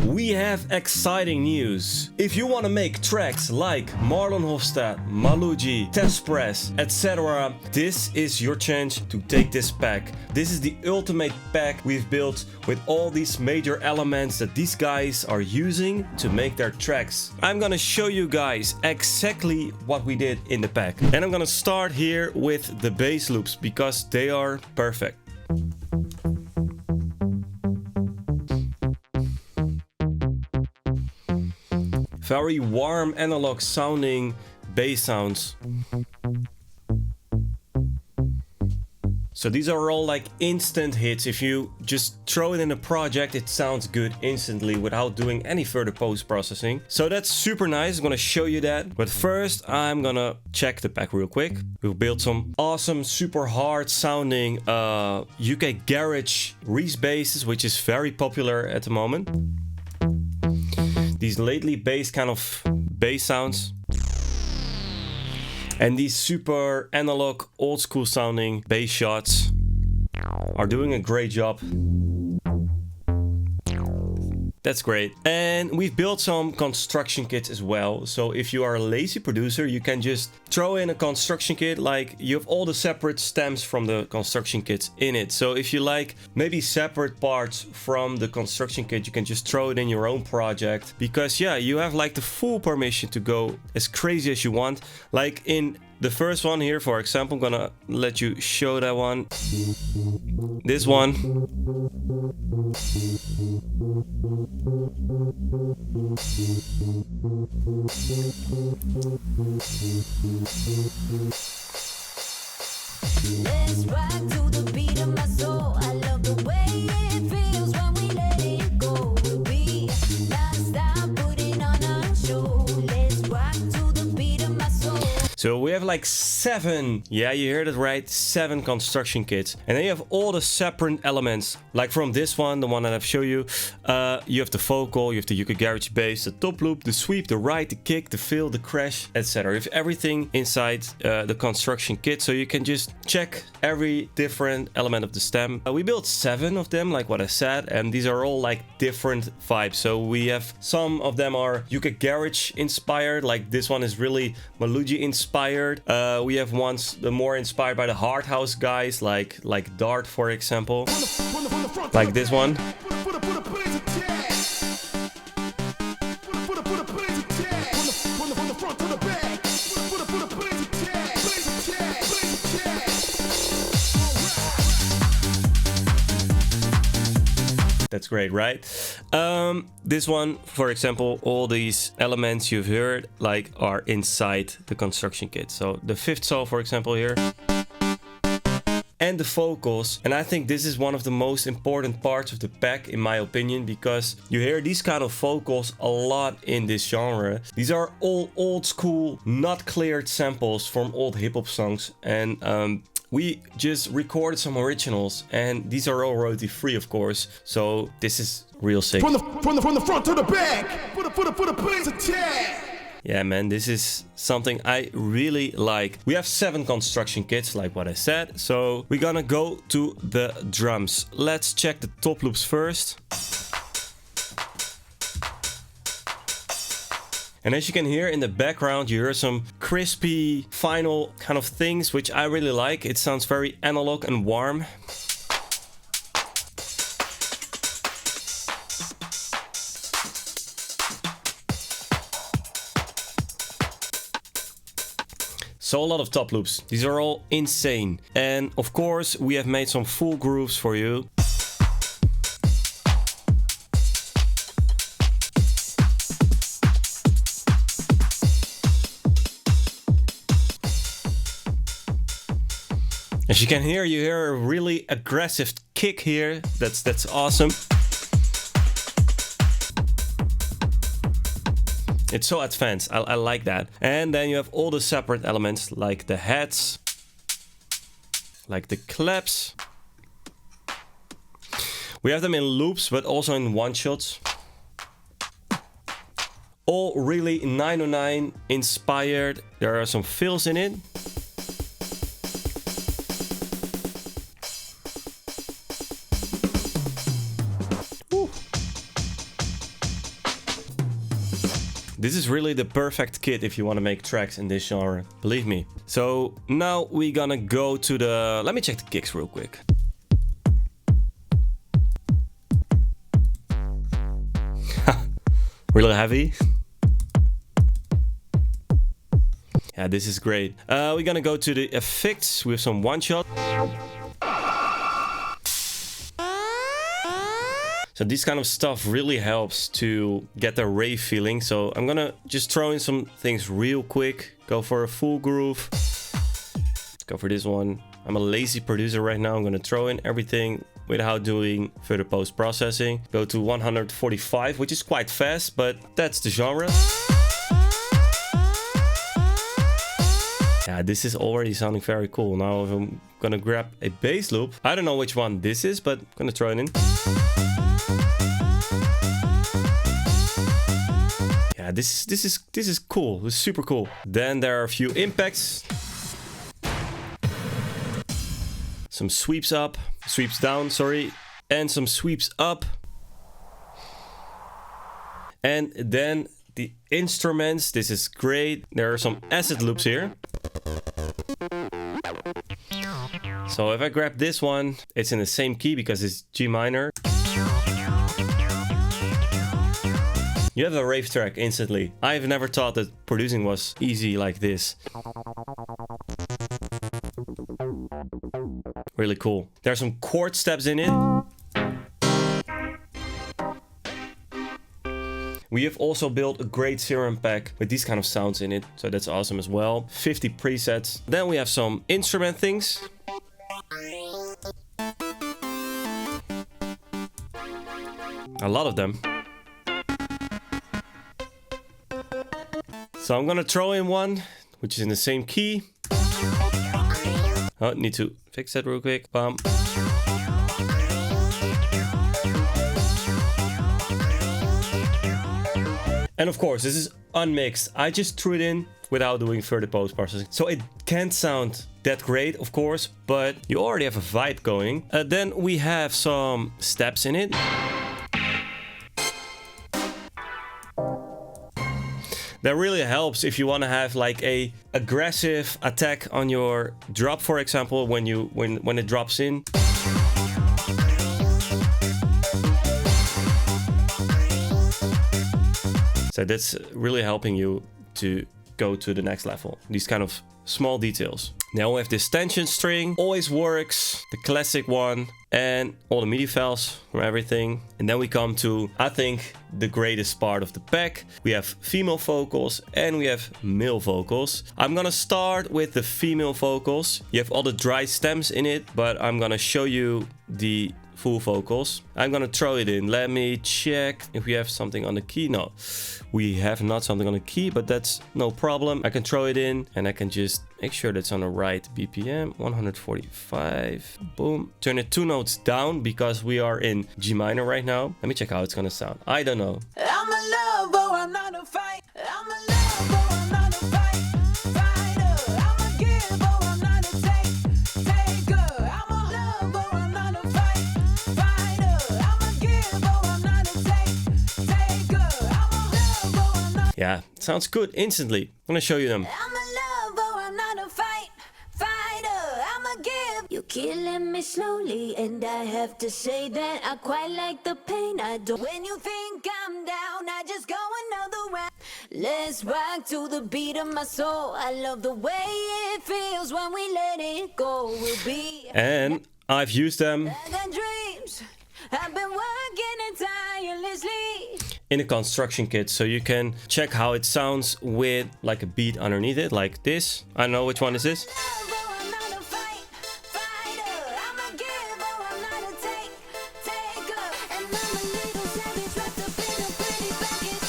We have exciting news. If you want to make tracks like Marlon Hofstad, Maluji, Testpress, etc., this is your chance to take this pack. This is the ultimate pack we've built with all these major elements that these guys are using to make their tracks. I'm gonna show you guys exactly what we did in the pack. And I'm gonna start here with the bass loops because they are perfect. Very warm analog sounding bass sounds. So these are all like instant hits. If you just throw it in a project, it sounds good instantly without doing any further post-processing. So that's super nice. I'm gonna show you that. But first, I'm gonna check the pack real quick. We've built some awesome, super hard sounding UK garage Reese basses, which is very popular at the moment. These lately bass kind of bass sounds. And these super analog, old school sounding bass shots are doing a great job. That's great. And we've built some construction kits as well. So if you are a lazy producer, you can just throw in a construction kit. Like you have all the separate stems from the construction kits in it. So if you like maybe separate parts from the construction kit, you can just throw it in your own project. Because yeah, you have like the full permission to go as crazy as you want. Like in the first one here, for example, I'm gonna let you show that one. This one. Let's rock to the beat of my soul. I love the way it feels when we let it go. We'll be non-stop putting on a show. Let's rock to the beat of my soul. So we have like 7, yeah, you heard it right, 7 construction kits. And then you have all the separate elements. Like from this one, the one that I've shown you, you have the vocal, you have the UK garage bass, the top loop, the sweep, the ride, the kick, the fill, the crash, etc. You have everything inside the construction kit, so you can just check every different element of the stem. We built 7 of them, like what I said, and these are all like different vibes. So we have some of them are UK garage inspired, like this one is really Maluji inspired. We have ones the more inspired by the hard house guys, like Dart, for example, like this one. That's great, right? This one, for example, all these elements you've heard like are inside the construction kit. So the 5th saw, for example, here. And the vocals. And I think this is one of the most important parts of the pack, in my opinion, because you hear these kind of vocals a lot in this genre. These are all old school, not cleared samples from old hip-hop songs. And we just recorded some originals, and these are all royalty free, of course. So this is real sick. From the front to the back. Put a bass attack. Yeah, man, this is something I really like. We have 7 construction kits, like what I said. So we're gonna go to the drums. Let's check the top loops first. And as you can hear in the background, you hear some crispy final kind of things, which I really like. It sounds very analog and warm. So a lot of top loops. These are all insane. And of course, we have made some full grooves for you. As you can hear, you hear a really aggressive kick here. That's awesome. It's so advanced. I like that. And then you have all the separate elements like the heads, like the claps. We have them in loops, but also in one shots. All really 909 inspired. There are some fills in it. This is really the perfect kit if you want to make tracks in this genre, believe me. So now we're gonna go to the... Let me check the kicks real quick. Really heavy. Yeah, this is great. We're gonna go to the effects with some one shot. So this kind of stuff really helps to get the rave feeling. So I'm gonna just throw in some things real quick. Go for a full groove. Let's go for this one. I'm a lazy producer right now. I'm gonna throw in everything without doing further post-processing. Go to 145, which is quite fast, but that's the genre. Yeah, this is already sounding very cool. Now I'm gonna grab a bass loop. I don't know which one this is, but I'm gonna throw it in. Yeah, this is cool. This is super cool. Then there are a few impacts. Some sweeps up, sweeps down, sorry, and some sweeps up. And then the instruments, this is great. There are some acid loops here. So if I grab this one, it's in the same key because it's G minor. You have a rave track instantly. I've never thought that producing was easy like this. Really cool. There are some chord steps in it. We have also built a great Serum pack with these kind of sounds in it. So that's awesome as well. 50 presets. Then we have some instrument things. A lot of them. So I'm gonna throw in one, which is in the same key. Oh, need to fix that real quick. Bum. And of course, this is unmixed. I just threw it in without doing further post-processing. So it can't sound that great, of course, but you already have a vibe going. Then we have some steps in it. That really helps if you want to have like a aggressive attack on your drop, for example, when it drops in. So that's really helping you to go to the next level. These kind of small details. Now we have this tension string, always works, the classic one, and all the MIDI files from everything. And then we come to, I think, the greatest part of the pack. We have female vocals and we have male vocals. I'm gonna start with the female vocals. You have all the dry stems in it, but I'm gonna show you the full vocals. I'm gonna throw it in. Let me check if we have something on the key. No, we have not something on the key, but that's no problem. I can throw it in and I can just make sure that's on the right BPM. 145. Boom. Turn it 2 notes down because we are in G minor right now. Let me check how it's gonna sound. I don't know. I'm a lover, I'm not a fight. I'm a lover, I'm not a fight. Fighter, I'm a giver, I'm not a taker. I'm a lover, I'm not a fight. Fighter, I'm a giver, I'm not a taker. I'm a lover, I'm not. Yeah, sounds good instantly. I'm gonna show you them. I'm a lover, I'm not a fighter. I'm a give. You're killing me slowly, and I have to say that I quite like the pain. I don't. When you think I'm down, I just go another round. Let's rock to the beat of my soul. I love the way it feels when we let it go. We'll be. And I've used them I got dreams. I've been working tirelessly. in a construction kit, so you can check how it sounds with like a beat underneath it, like this. I don't know which one is this. Lover, I'm not a fighter. I'm a giver, I'm not a taker. And I'm a little savage wrapped up in a pretty package.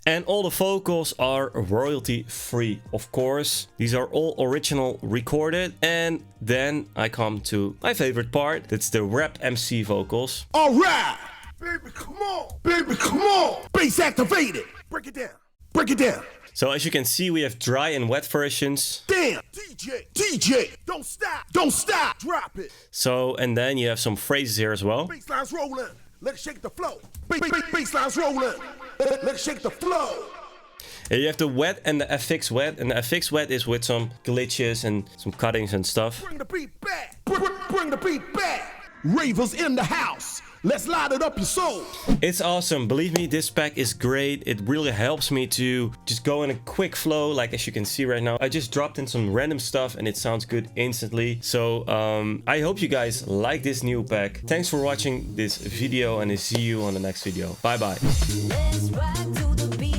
And all the vocals are royalty free, of course. These are all original recorded. And then I come to my favorite part. That's the rap MC vocals. All right. Baby, come on. Baby, come on. Bass activated. Break it down. Break it down. So as you can see, we have dry and wet versions. Damn. DJ. Don't stop. Drop it. So, and then you have some phrases here as well. Bass lines rolling. Let it shake the flow. Bassline's rolling. Let it shake the flow. And you have the wet and the FX wet, and the FX wet is with some glitches and some cuttings and stuff. Bring the beat back. Bring the beat back. Ravers in the house. Let's light it up your soul. It's awesome. Believe me, this pack is great. It really helps me to just go in a quick flow, like as you can see right now. I just dropped in some random stuff and it sounds good instantly. So I hope you guys like this new pack. Thanks for watching this video and I see you on the next video. Bye bye. Let's rock to the beat.